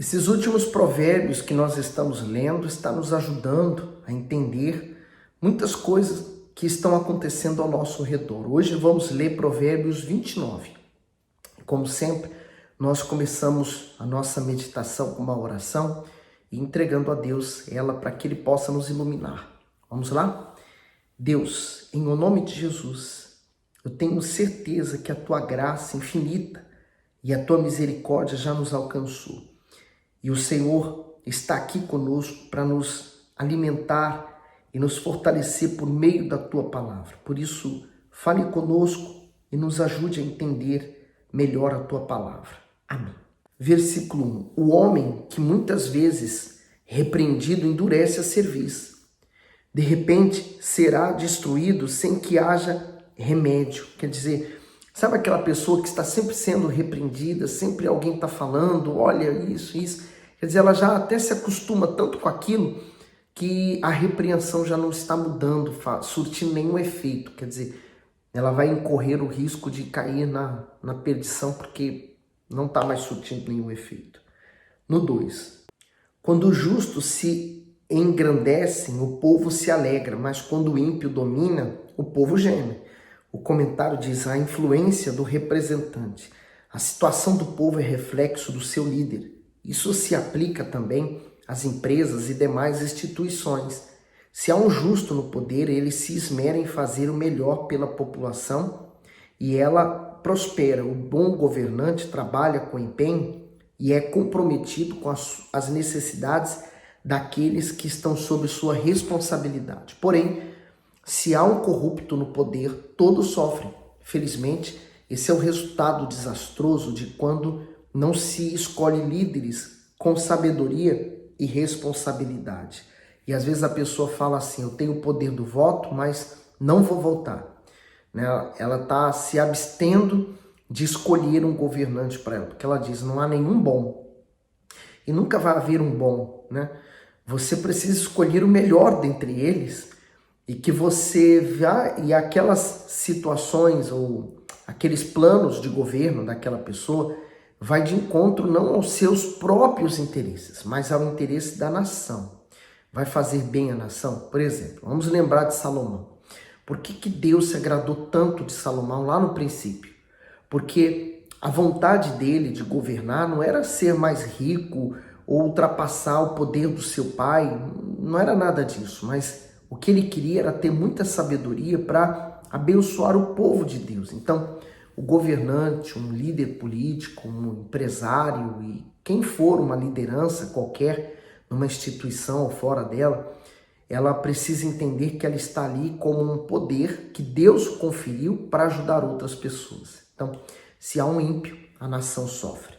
Esses últimos provérbios que nós estamos lendo está nos ajudando a entender muitas coisas que estão acontecendo ao nosso redor. Hoje vamos ler Provérbios 29. Como sempre, nós começamos a nossa meditação com uma oração e entregando a Deus ela para que Ele possa nos iluminar. Vamos lá? Deus, em o nome de Jesus, eu tenho certeza que a Tua graça infinita e a Tua misericórdia já nos alcançou. E o Senhor está aqui conosco para nos alimentar e nos fortalecer por meio da Tua palavra. Por isso, fale conosco e nos ajude a entender melhor a Tua palavra. Amém. Versículo 1. O homem que muitas vezes repreendido endurece a cerviz. De repente será destruído sem que haja remédio. Quer dizer, sabe aquela pessoa que está sempre sendo repreendida, sempre alguém está falando, olha isso. Quer dizer, ela já até se acostuma tanto com aquilo que a repreensão já não está mudando, surtindo nenhum efeito. Quer dizer, ela vai incorrer o risco de cair na perdição porque não está mais surtindo nenhum efeito. No 2. Quando os justos se engrandecem, o povo se alegra, mas quando o ímpio domina, o povo geme. O comentário diz a influência do representante. A situação do povo é reflexo do seu líder. Isso se aplica também às empresas e demais instituições. Se há um justo no poder, ele se esmera em fazer o melhor pela população e ela prospera. O bom governante trabalha com empenho e é comprometido com as necessidades daqueles que estão sob sua responsabilidade. Porém, se há um corrupto no poder, todos sofrem. Felizmente, esse é o resultado desastroso de quando não se escolhe líderes com sabedoria e responsabilidade. E às vezes a pessoa fala assim, eu tenho o poder do voto, mas não vou votar. Ela está se abstendo de escolher um governante para ela, porque ela diz, não há nenhum bom. E nunca vai haver um bom, né? Você precisa escolher o melhor dentre eles e que você vá, e aquelas situações ou aqueles planos de governo daquela pessoa vai de encontro não aos seus próprios interesses, mas ao interesse da nação. Vai fazer bem à nação? Por exemplo, vamos lembrar de Salomão. Por que Deus se agradou tanto de Salomão lá no princípio? Porque a vontade dele de governar não era ser mais rico ou ultrapassar o poder do seu pai, não era nada disso, mas o que ele queria era ter muita sabedoria para abençoar o povo de Deus. Então, o governante, um líder político, um empresário e quem for uma liderança qualquer numa instituição ou fora dela, ela precisa entender que ela está ali como um poder que Deus conferiu para ajudar outras pessoas. Então, se há um ímpio, a nação sofre.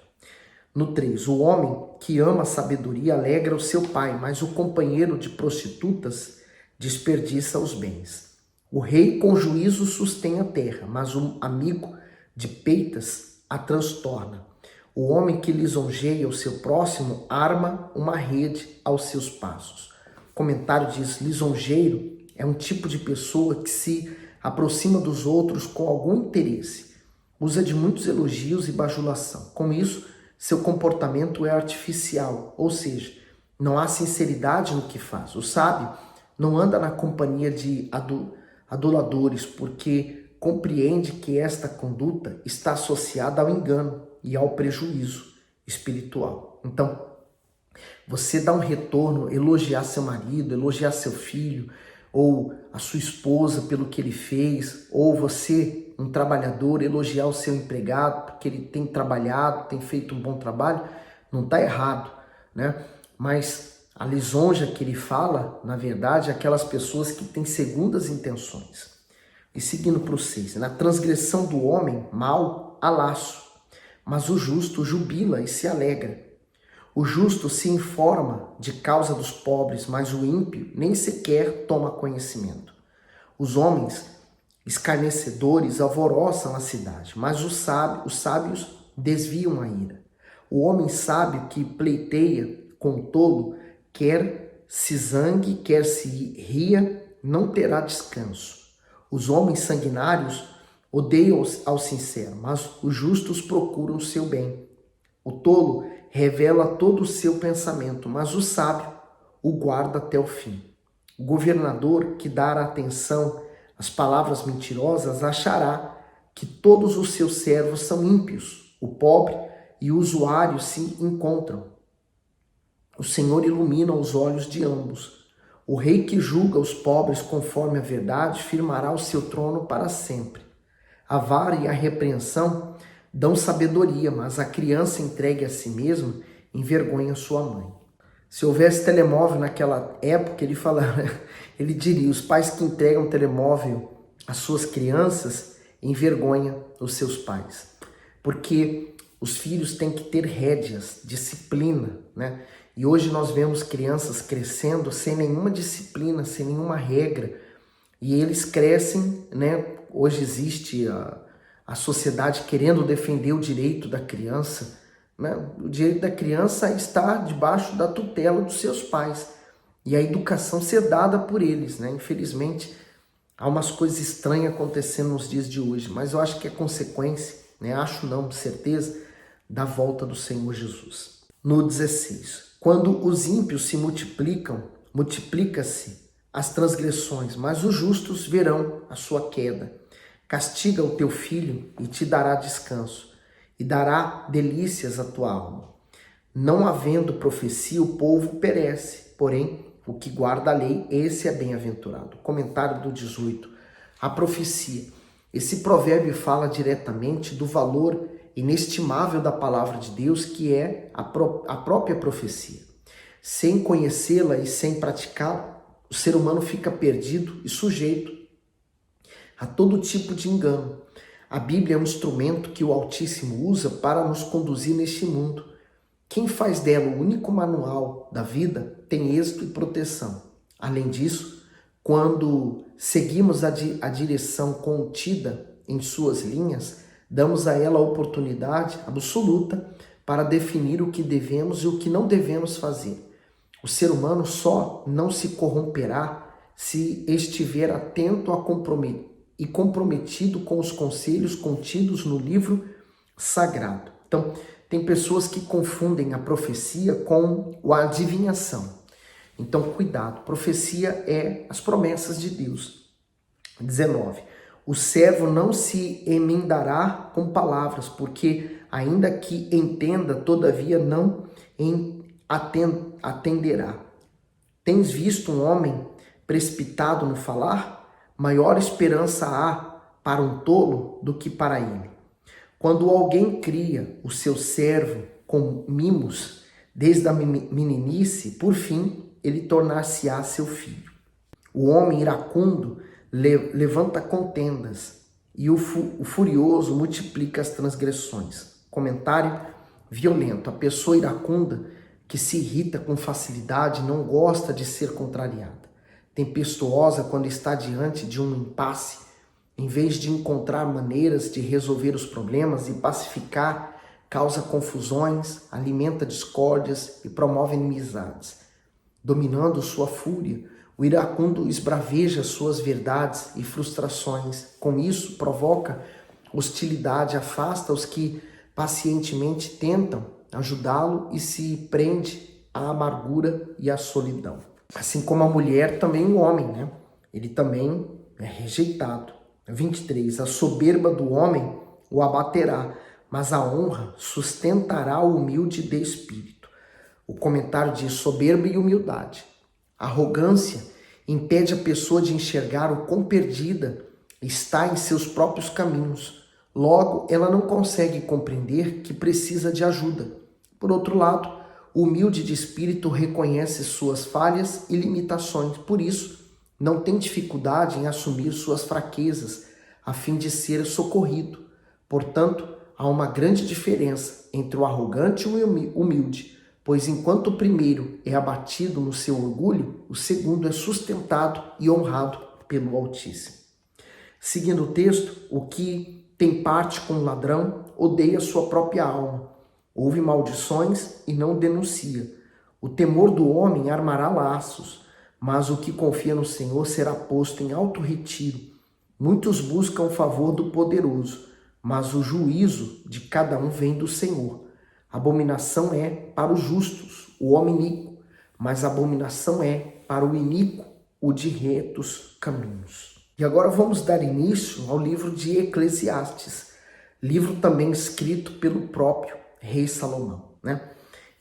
No 3, o homem que ama a sabedoria alegra o seu pai, mas o companheiro de prostitutas desperdiça os bens. O rei com juízo sustém a terra, mas o amigo de peitas a transtorna. O homem que lisonjeia o seu próximo arma uma rede aos seus passos. O comentário diz, lisonjeiro é um tipo de pessoa que se aproxima dos outros com algum interesse. Usa de muitos elogios e bajulação. Com isso, seu comportamento é artificial, ou seja, não há sinceridade no que faz. O sábio não anda na companhia de aduladores, porque compreende que esta conduta está associada ao engano e ao prejuízo espiritual. Então, você dá um retorno, elogiar seu marido, elogiar seu filho, ou a sua esposa pelo que ele fez, ou você, um trabalhador, elogiar o seu empregado porque ele tem trabalhado, tem feito um bom trabalho, não está errado, né? Mas a lisonja que ele fala, na verdade, é aquelas pessoas que têm segundas intenções. E seguindo para o 6, na transgressão do homem, mal, há laço, mas o justo jubila e se alegra. O justo se informa de causa dos pobres, mas o ímpio nem sequer toma conhecimento. Os homens escarnecedores alvoroçam a cidade, mas os sábios desviam a ira. O homem sábio que pleiteia com o tolo, quer se zangue, quer se ria, não terá descanso. Os homens sanguinários odeiam ao sincero, mas os justos procuram o seu bem. O tolo revela todo o seu pensamento, mas o sábio o guarda até o fim. O governador que dar atenção às palavras mentirosas achará que todos os seus servos são ímpios. O pobre e o usuário se encontram. O Senhor ilumina os olhos de ambos. O rei que julga os pobres conforme a verdade firmará o seu trono para sempre. A vara e a repreensão dão sabedoria, mas a criança entregue a si mesma envergonha sua mãe. Se houvesse telemóvel naquela época, ele diria: os pais que entregam telemóvel às suas crianças envergonham os seus pais. Porque os filhos têm que ter rédeas, disciplina, né? E hoje nós vemos crianças crescendo sem nenhuma disciplina, sem nenhuma regra. E eles crescem, né? Hoje existe a sociedade querendo defender o direito da criança, né? O direito da criança está debaixo da tutela dos seus pais e a educação ser dada por eles, né? Infelizmente, há umas coisas estranhas acontecendo nos dias de hoje, mas eu acho que é consequência, né? Acho não, certeza, da volta do Senhor Jesus. No 16, quando os ímpios se multiplicam, multiplica-se as transgressões, mas os justos verão a sua queda. Castiga o teu filho e te dará descanso, e dará delícias à tua alma. Não havendo profecia, o povo perece, porém, o que guarda a lei, esse é bem-aventurado. Comentário do 18. A profecia. Esse provérbio fala diretamente do valor inestimável da palavra de Deus, que é a própria profecia. Sem conhecê-la e sem praticá-la, o ser humano fica perdido e sujeito a todo tipo de engano. A Bíblia é um instrumento que o Altíssimo usa para nos conduzir neste mundo. Quem faz dela o único manual da vida tem êxito e proteção. Além disso, quando seguimos a direção contida em suas linhas, damos a ela a oportunidade absoluta para definir o que devemos e o que não devemos fazer. O ser humano só não se corromperá se estiver atento e comprometido com os conselhos contidos no livro sagrado. Então, tem pessoas que confundem a profecia com a adivinhação. Então, cuidado. Profecia é as promessas de Deus. 19. O servo não se emendará com palavras, porque ainda que entenda, todavia não atenderá. Tens visto um homem precipitado no falar? Maior esperança há para um tolo do que para ele. Quando alguém cria o seu servo com mimos, desde a meninice, por fim, ele tornar-se-á seu filho. O homem iracundo levanta contendas e o furioso multiplica as transgressões. Comentário violento. A pessoa iracunda que se irrita com facilidade não gosta de ser contrariada. Tempestuosa quando está diante de um impasse, em vez de encontrar maneiras de resolver os problemas e pacificar, causa confusões, alimenta discórdias e promove inimizades. Dominando sua fúria, o iracundo esbraveja suas verdades e frustrações. Com isso, provoca hostilidade, afasta os que pacientemente tentam ajudá-lo e se prende à amargura e à solidão. Assim como a mulher, também o homem, né? Ele também é rejeitado. 23. A soberba do homem o abaterá, mas a honra sustentará o humilde de espírito. O comentário diz soberba e humildade. Arrogância impede a pessoa de enxergar o quão perdida está em seus próprios caminhos. Logo, ela não consegue compreender que precisa de ajuda. Por outro lado, o humilde de espírito reconhece suas falhas e limitações. Por isso, não tem dificuldade em assumir suas fraquezas, a fim de ser socorrido. Portanto, há uma grande diferença entre o arrogante e o humilde, pois enquanto o primeiro é abatido no seu orgulho, o segundo é sustentado e honrado pelo Altíssimo. Seguindo o texto, o que tem parte com o ladrão odeia sua própria alma, ouve maldições e não denuncia. O temor do homem armará laços, mas o que confia no Senhor será posto em alto retiro. Muitos buscam o favor do poderoso, mas o juízo de cada um vem do Senhor. Abominação é para os justos, o homem iníquo, mas abominação é para o iníquo, o de retos caminhos. E agora vamos dar início ao livro de Eclesiastes, livro também escrito pelo próprio rei Salomão, né?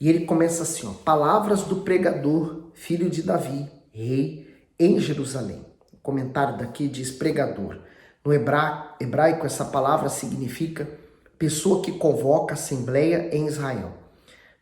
E ele começa assim, ó: palavras do pregador, filho de Davi, rei em Jerusalém. O comentário daqui diz pregador. No hebraico, essa palavra significa pessoa que convoca assembleia em Israel.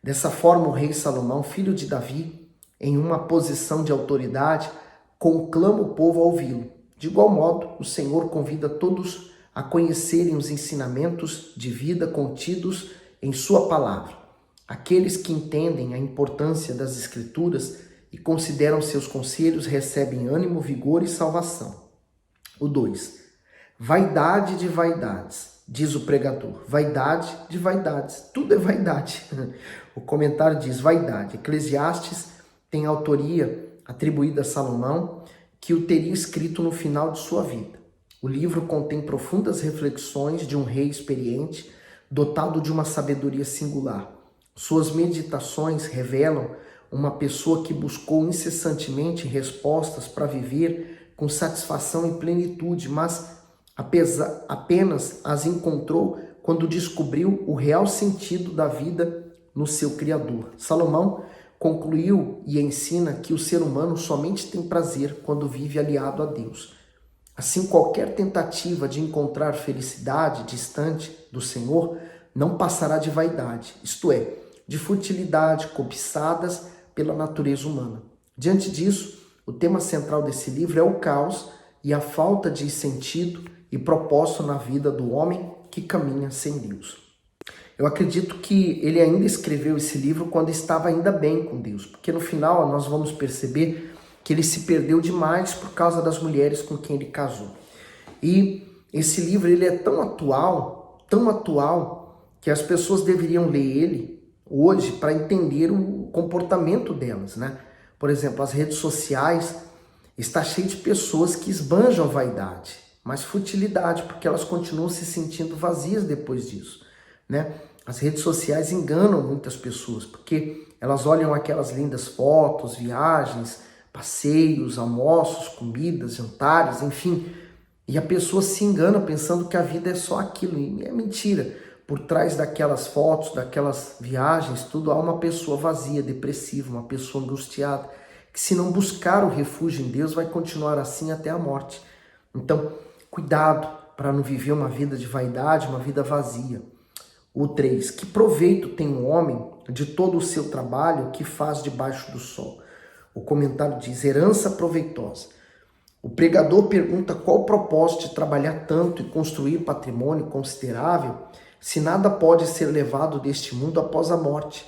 Dessa forma, o rei Salomão, filho de Davi, em uma posição de autoridade, conclama o povo a ouvi-lo. De igual modo, o Senhor convida todos a conhecerem os ensinamentos de vida contidos em sua palavra. Aqueles que entendem a importância das Escrituras e consideram seus conselhos recebem ânimo, vigor e salvação. O 2. Vaidade de vaidades, diz o pregador. Vaidade de vaidades, tudo é vaidade. O comentário diz vaidade. Eclesiastes tem autoria atribuída a Salomão, que o teria escrito no final de sua vida. O livro contém profundas reflexões de um rei experiente, dotado de uma sabedoria singular. Suas meditações revelam uma pessoa que buscou incessantemente respostas para viver com satisfação e plenitude, mas apenas as encontrou quando descobriu o real sentido da vida no seu Criador. Salomão concluiu e ensina que o ser humano somente tem prazer quando vive aliado a Deus. Assim, qualquer tentativa de encontrar felicidade distante do Senhor não passará de vaidade, isto é, de futilidade cobiçadas pela natureza humana. Diante disso, o tema central desse livro é o caos e a falta de sentido e propósito na vida do homem que caminha sem Deus. Eu acredito que ele ainda escreveu esse livro quando estava ainda bem com Deus, porque no final nós vamos perceber que ele se perdeu demais por causa das mulheres com quem ele casou. E esse livro ele é tão atual, que as pessoas deveriam ler ele hoje para entender o comportamento delas, né? Por exemplo, as redes sociais está cheio de pessoas que esbanjam vaidade, mas futilidade, porque elas continuam se sentindo vazias depois disso, né? As redes sociais enganam muitas pessoas, porque elas olham aquelas lindas fotos, viagens, passeios, almoços, comidas, jantares, enfim, e a pessoa se engana pensando que a vida é só aquilo, e é mentira. Por trás daquelas fotos, daquelas viagens, tudo há uma pessoa vazia, depressiva, uma pessoa angustiada, que se não buscar o refúgio em Deus, vai continuar assim até a morte. Então, cuidado para não viver uma vida de vaidade, uma vida vazia. O 3. Que proveito tem um homem de todo o seu trabalho que faz debaixo do sol? O comentário diz, herança proveitosa. O pregador pergunta qual o propósito de trabalhar tanto e construir patrimônio considerável se nada pode ser levado deste mundo após a morte.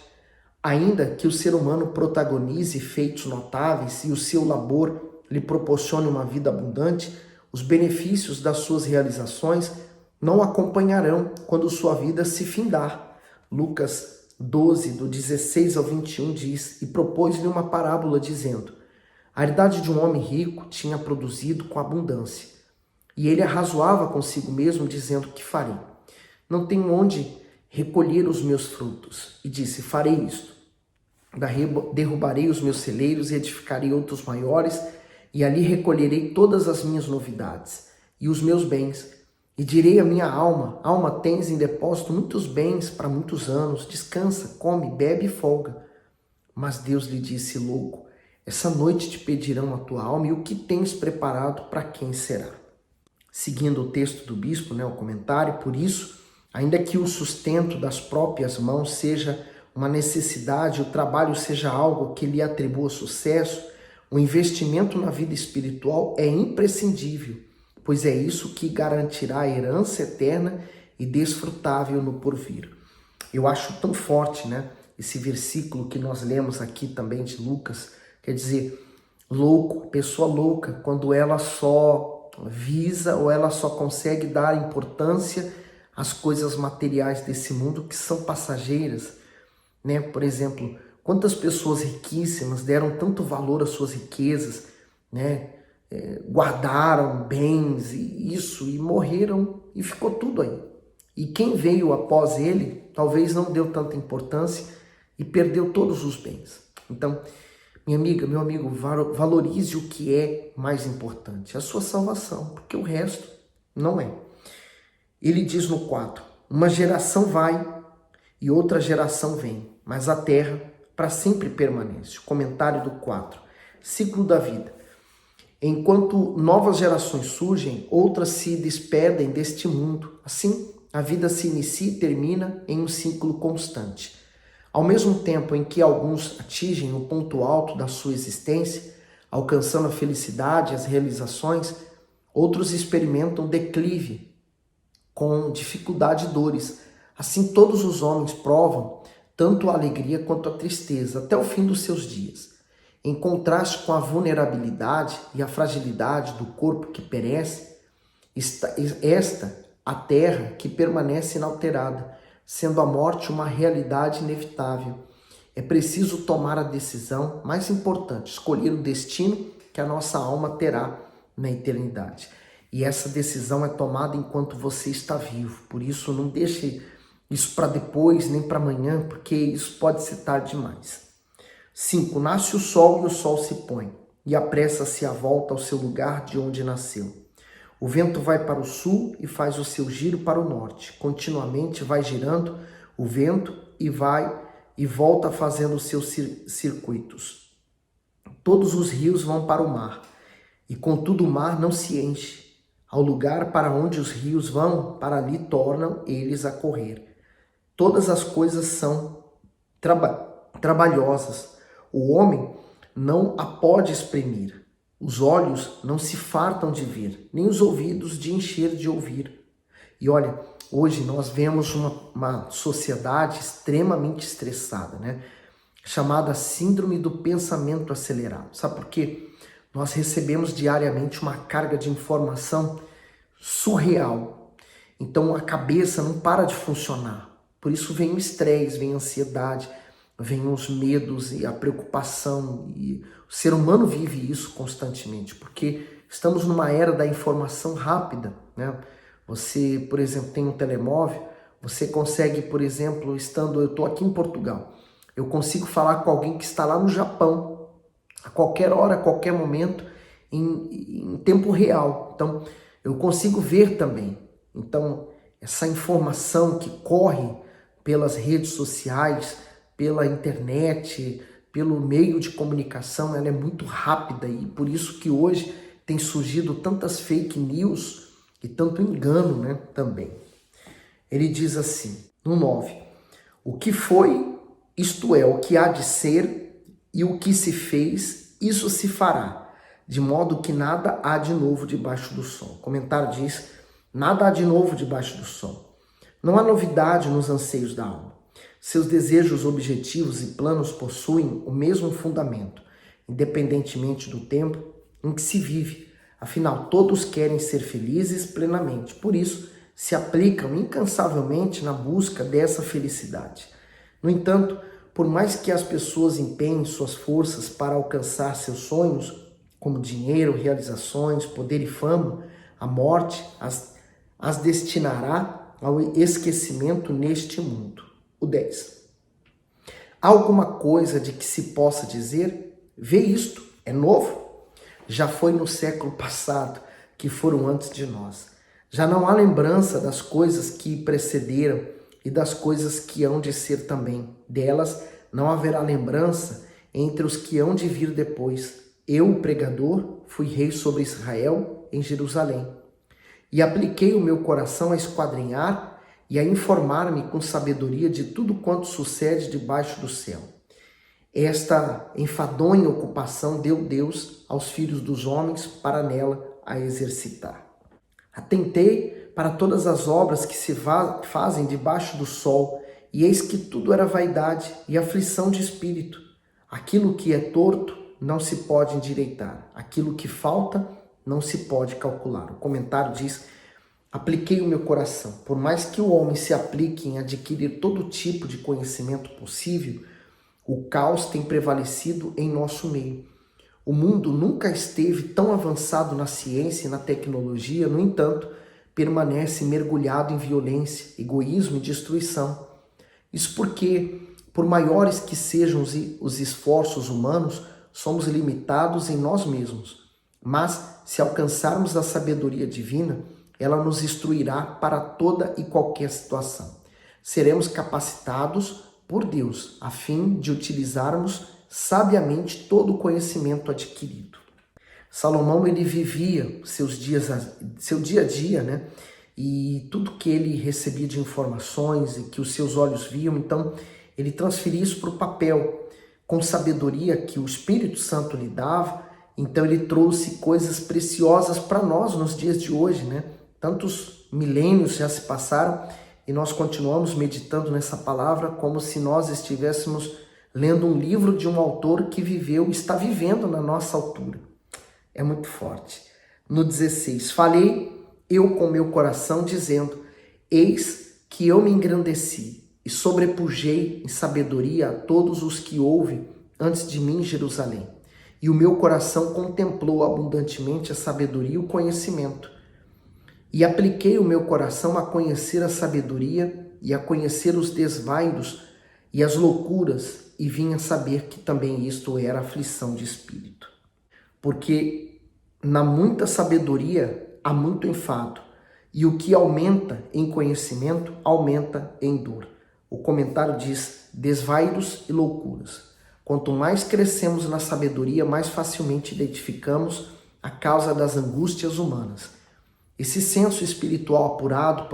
Ainda que o ser humano protagonize feitos notáveis e o seu labor lhe proporcione uma vida abundante, os benefícios das suas realizações não acompanharão quando sua vida se findar. Lucas 12, do 16 ao 21 diz, e propôs-lhe uma parábola dizendo, a herdade de um homem rico tinha produzido com abundância, e ele arrazoava consigo mesmo, dizendo, que farei? Não tenho onde recolher os meus frutos. E disse, farei isto, derrubarei os meus celeiros e edificarei outros maiores, e ali recolherei todas as minhas novidades e os meus bens. E direi à minha alma, alma, tens em depósito muitos bens para muitos anos, descansa, come, bebe e folga. Mas Deus lhe disse, louco, essa noite te pedirão a tua alma e o que tens preparado para quem será? Seguindo o texto do bispo, o comentário, por isso, ainda que o sustento das próprias mãos seja uma necessidade, o trabalho seja algo que lhe atribua sucesso, o investimento na vida espiritual é imprescindível, pois é isso que garantirá a herança eterna e desfrutável no porvir. Eu acho tão forte, esse versículo que nós lemos aqui também de Lucas, quer dizer, louco, pessoa louca, quando ela só visa ou ela só consegue dar importância às coisas materiais desse mundo que são passageiras, Por exemplo, quantas pessoas riquíssimas deram tanto valor às suas riquezas, guardaram bens e isso, e morreram e ficou tudo aí. E quem veio após ele talvez não deu tanta importância e perdeu todos os bens. Então, minha amiga, meu amigo, valorize o que é mais importante, a sua salvação, porque o resto não é. Ele diz no 4, uma geração vai e outra geração vem, mas a terra para sempre permanece. Comentário do 4, ciclo da vida. Enquanto novas gerações surgem, outras se despedem deste mundo. Assim, a vida se inicia e termina em um ciclo constante. Ao mesmo tempo em que alguns atingem o ponto alto da sua existência, alcançando a felicidade e as realizações, outros experimentam declive, com dificuldade e dores. Assim, todos os homens provam tanto a alegria quanto a tristeza, até o fim dos seus dias. Em contraste com a vulnerabilidade e a fragilidade do corpo que perece, a terra que permanece inalterada, sendo a morte uma realidade inevitável. É preciso tomar a decisão mais importante, escolher o destino que a nossa alma terá na eternidade. E essa decisão é tomada enquanto você está vivo. Por isso, não deixe isso para depois, nem para amanhã, porque isso pode ser tarde demais. 5. Nasce o sol e o sol se põe, e apressa-se a volta ao seu lugar de onde nasceu. O vento vai para o sul e faz o seu giro para o norte. Continuamente vai girando o vento e vai e volta fazendo os seus circuitos. Todos os rios vão para o mar, e contudo o mar não se enche. Ao lugar para onde os rios vão, para ali tornam eles a correr. Todas as coisas são trabalhosas. O homem não a pode exprimir. Os olhos não se fartam de ver, nem os ouvidos de encher de ouvir. E olha, hoje nós vemos uma sociedade extremamente estressada, né? Chamada síndrome do pensamento acelerado. Sabe por quê? Nós recebemos diariamente uma carga de informação surreal. Então a cabeça não para de funcionar. Por isso vem o estresse, vem a ansiedade, vem os medos e a preocupação. E o ser humano vive isso constantemente, porque estamos numa era da informação rápida, né? Você, por exemplo, tem um telemóvel, você consegue, por exemplo, eu estou aqui em Portugal, eu consigo falar com alguém que está lá no Japão, a qualquer hora, a qualquer momento, em tempo real. Então, eu consigo ver também. Então, essa informação que corre pelas redes sociais, pela internet, pelo meio de comunicação, ela é muito rápida e por isso que hoje tem surgido tantas fake news e tanto engano, né, também. Ele diz assim, no 9, o que foi, isto é, o que há de ser e o que se fez, isso se fará, de modo que nada há de novo debaixo do sol. O comentário diz, nada há de novo debaixo do sol. Não há novidade nos anseios da alma. Seus desejos, objetivos e planos possuem o mesmo fundamento, independentemente do tempo em que se vive. Afinal, todos querem ser felizes plenamente. Por isso, se aplicam incansavelmente na busca dessa felicidade. No entanto, por mais que as pessoas empenhem suas forças para alcançar seus sonhos, como dinheiro, realizações, poder e fama, a morte as destinará ao esquecimento neste mundo. O 10. Há alguma coisa de que se possa dizer? Vê isto, é novo? Já foi no século passado, que foram antes de nós. Já não há lembrança das coisas que precederam e das coisas que hão de ser também. Delas não haverá lembrança entre os que hão de vir depois. Eu, o pregador, fui rei sobre Israel em Jerusalém. E apliquei o meu coração a esquadrinhar e a informar-me com sabedoria de tudo quanto sucede debaixo do céu. Esta enfadonha ocupação deu Deus aos filhos dos homens para nela a exercitar. Atentei para todas as obras que se fazem debaixo do sol, e eis que tudo era vaidade e aflição de espírito. Aquilo que é torto não se pode endireitar, aquilo que falta não se pode calcular. O comentário diz, apliquei o meu coração. Por mais que o homem se aplique em adquirir todo tipo de conhecimento possível, o caos tem prevalecido em nosso meio. O mundo nunca esteve tão avançado na ciência e na tecnologia, no entanto, permanece mergulhado em violência, egoísmo e destruição. Isso porque, por maiores que sejam os esforços humanos, somos limitados em nós mesmos. Mas, se alcançarmos a sabedoria divina, ela nos instruirá para toda e qualquer situação. Seremos capacitados por Deus, a fim de utilizarmos sabiamente todo o conhecimento adquirido. Salomão, ele vivia seu dia a dia, né? E tudo que ele recebia de informações e que os seus olhos viam, então ele transferia isso para o papel, com sabedoria que o Espírito Santo lhe dava. Então ele trouxe coisas preciosas para nós nos dias de hoje, né? Tantos milênios já se passaram e nós continuamos meditando nessa palavra como se nós estivéssemos lendo um livro de um autor que viveu e está vivendo na nossa altura. É muito forte. No 16, falei eu com meu coração dizendo, eis que eu me engrandeci e sobrepujei em sabedoria a todos os que houve antes de mim em Jerusalém. E o meu coração contemplou abundantemente a sabedoria e o conhecimento. E apliquei o meu coração a conhecer a sabedoria e a conhecer os desvairos e as loucuras, e vim a saber que também isto era aflição de espírito. Porque na muita sabedoria há muito enfado, e o que aumenta em conhecimento aumenta em dor. O comentário diz desvairos e loucuras. Quanto mais crescemos na sabedoria, mais facilmente identificamos a causa das angústias humanas. Esse senso espiritual apurado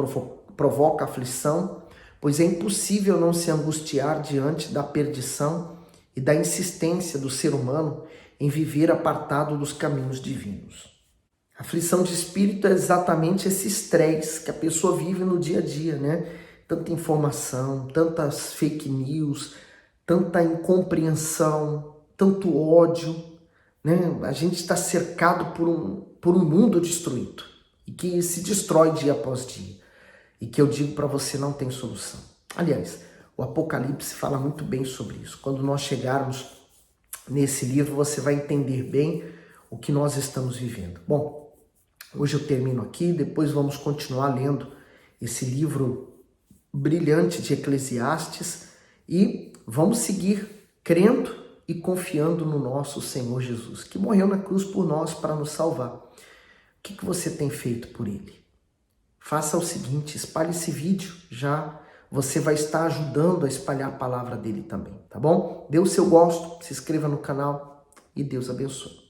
provoca aflição, pois é impossível não se angustiar diante da perdição e da insistência do ser humano em viver apartado dos caminhos divinos. A aflição de espírito é exatamente esse estresse que a pessoa vive no dia a dia, né? Tanta informação, tantas fake news, tanta incompreensão, tanto ódio, né? A gente está cercado por um mundo destruído e que se destrói dia após dia. E que eu digo para você, não tem solução. Aliás, o Apocalipse fala muito bem sobre isso. Quando nós chegarmos nesse livro, você vai entender bem o que nós estamos vivendo. Bom, hoje eu termino aqui, depois vamos continuar lendo esse livro brilhante de Eclesiastes e vamos seguir crendo e confiando no nosso Senhor Jesus, que morreu na cruz por nós para nos salvar. O que você tem feito por ele? Faça o seguinte, espalhe esse vídeo, já você vai estar ajudando a espalhar a palavra dele também, tá bom? Dê o seu gosto, se inscreva no canal e Deus abençoe.